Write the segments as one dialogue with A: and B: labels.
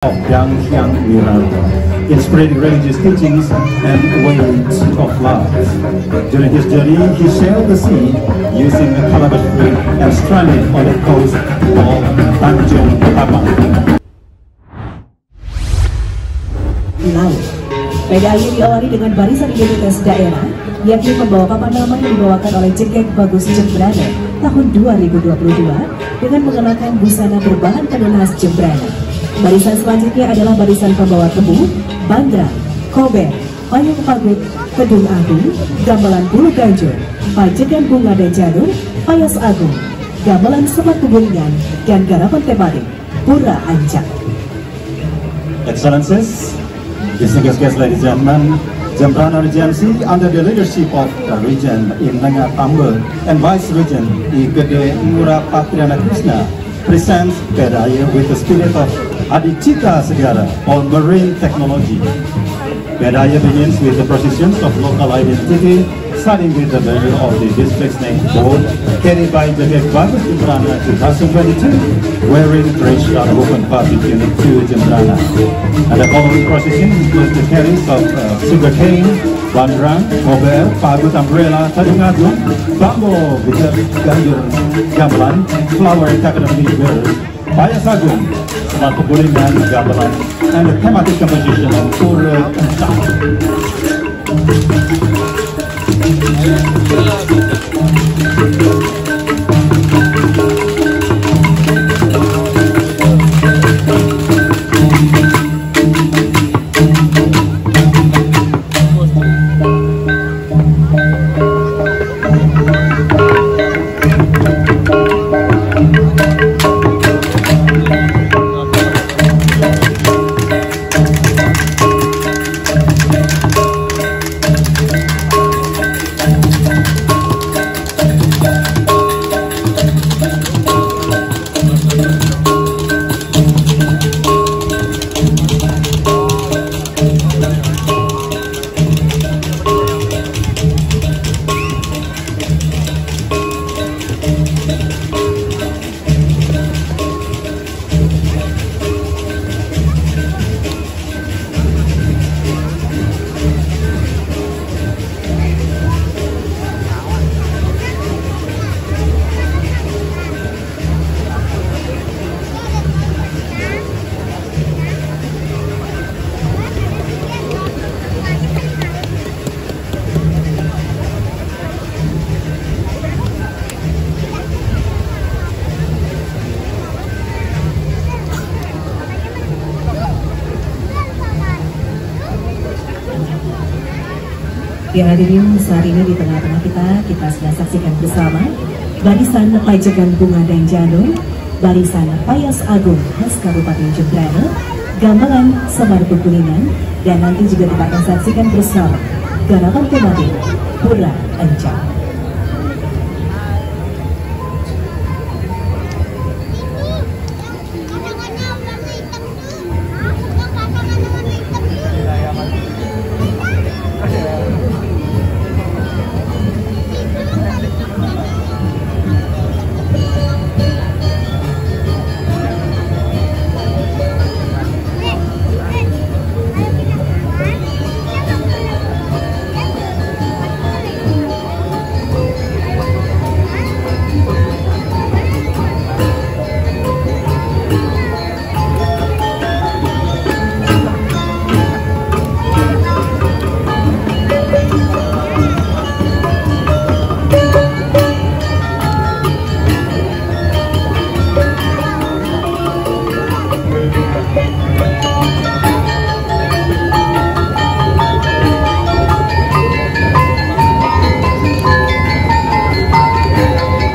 A: of young Wiranto, in spreading religious teachings and ways of life. During his journey, he sailed the sea using a calabash tree and stranded on the coast of Tanjung Kapang.
B: Laut. PDAY diawali dengan barisan identitas daerah, yakni membawa papan nama yang dibawakan oleh Jegek Bagus Jembrana tahun 2022 dengan mengenakan busana berbahan tenun khas Jembrana. Barisan selanjutnya adalah barisan pembawa tebu, bandrang, kober, payung pagut, kedung agung, gamelan bulu ganjur, pajegan bunga dan janur, payas agung, gamelan semat kubulingan, dan garapan tematik, pura ancak.
A: Excellencies, distinguished guests, ladies and gentlemen, Jembrana Regency under the leadership of the Regent in Nanga Tambel and Vice Regent I Gede Ngurah Patriana Krishna presents PDAY with the spirit of Adicita Segara on marine technology. PDAY begins with the processions of local identity, starting with the value of the district's name board, carried by Jegek Bagus Jembrana 2022, wearing Great Star Woven Public Unit 2 Jembrana. And the following procession includes the carries of sugarcane, bandrang, kober, pagut umbrella, tadung agung, bambo, bijar ganjur, gamelan, flower kakadam bird, payas agung, semat kubulingan, gamelan, and the thematic composition of pura ancak.
B: Ya hadirin, saat ini di tengah-tengah kita sedang saksikan bersama barisan pajegan bunga dan janur, barisan payas agung khas Kabupaten Jembrana, gamelan semar kubulingan, dan nanti juga kita akan saksikan bersama garapan tematik pura ancak.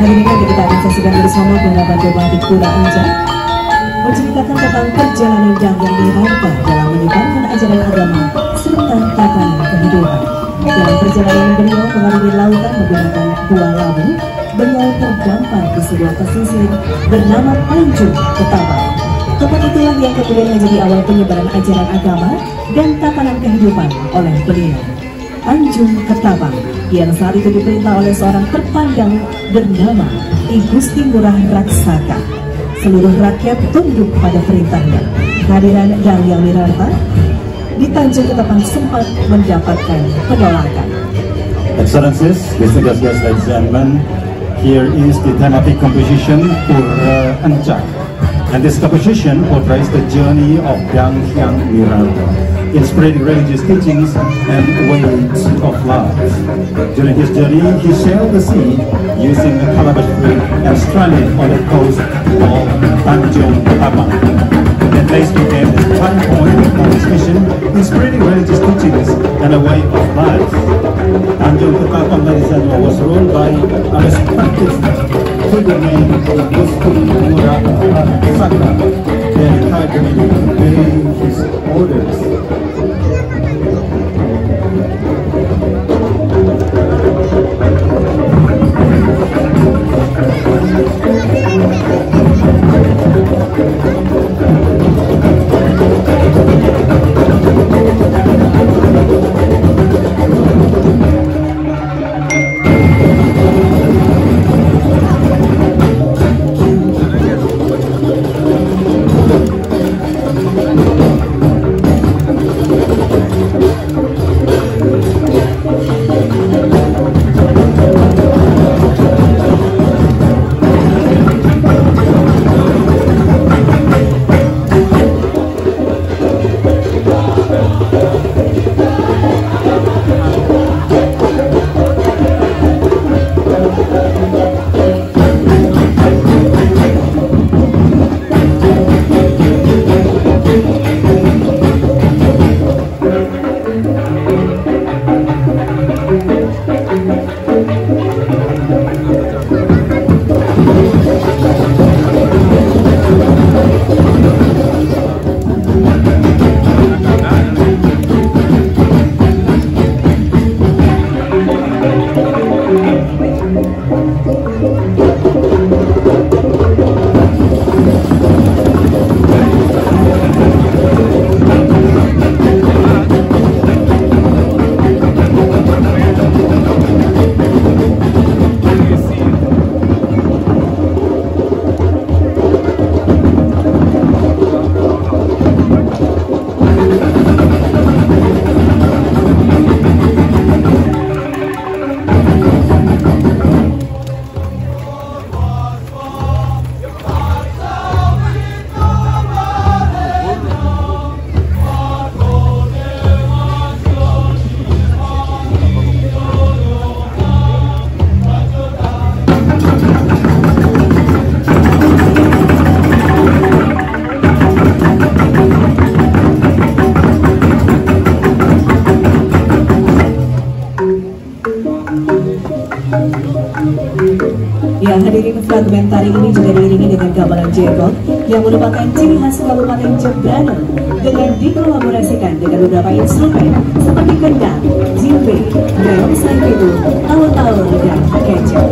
B: Hari ini kita akan saksikan bersama garapan tematik pura ancak, menceritakan tentang perjalanan dagang di Harpa dalam menyebarkan ajaran agama serta tatanan kehidupan. Dalam perjalanan beliau mengarungi lautan menggunakan dua labu, beliau terdampar di sebuah pesisir bernama Tanjung Kapang. Tempat itulah yang kemudian menjadi awal penyebaran ajaran agama dan tatanan kehidupan oleh beliau. Tanjung Kapang yang saat itu diperintah oleh seorang terpandang bernama I Gusti Ngurah Raksaka. Seluruh rakyat tunduk pada perintahnya. kehadiran Dahlia Wirarta di Tanjung Ketapang sempat mendapatkan penolakan.
A: Excellencies, distinguished guests, ladies and gentlemen, here is the thematic composition for Ancak. And this composition portrays the journey of Dang Hyang Wirarta in spreading religious teachings and ways of life. During his journey, he sailed the sea using a calabash flute and stranded on the coast of Tanjung Ketapang. That place became the turning point of his mission in spreading religious teachings and a way of life. Tanjung Ketapang, ladies and gentlemen, was ruled by a respected figure named Gusti Ngurah Saka. The entire community obeying his orders.
B: Ya, hadirin, fragmen tari ini juga diiringi dengan gamelan jenggot yang merupakan ciri khas Kabupaten Jembrana dengan dikolaborasikan dengan beberapa instrumen seperti kendang, jimbe, reog, saipitu, tawon-tawon, dan kecap.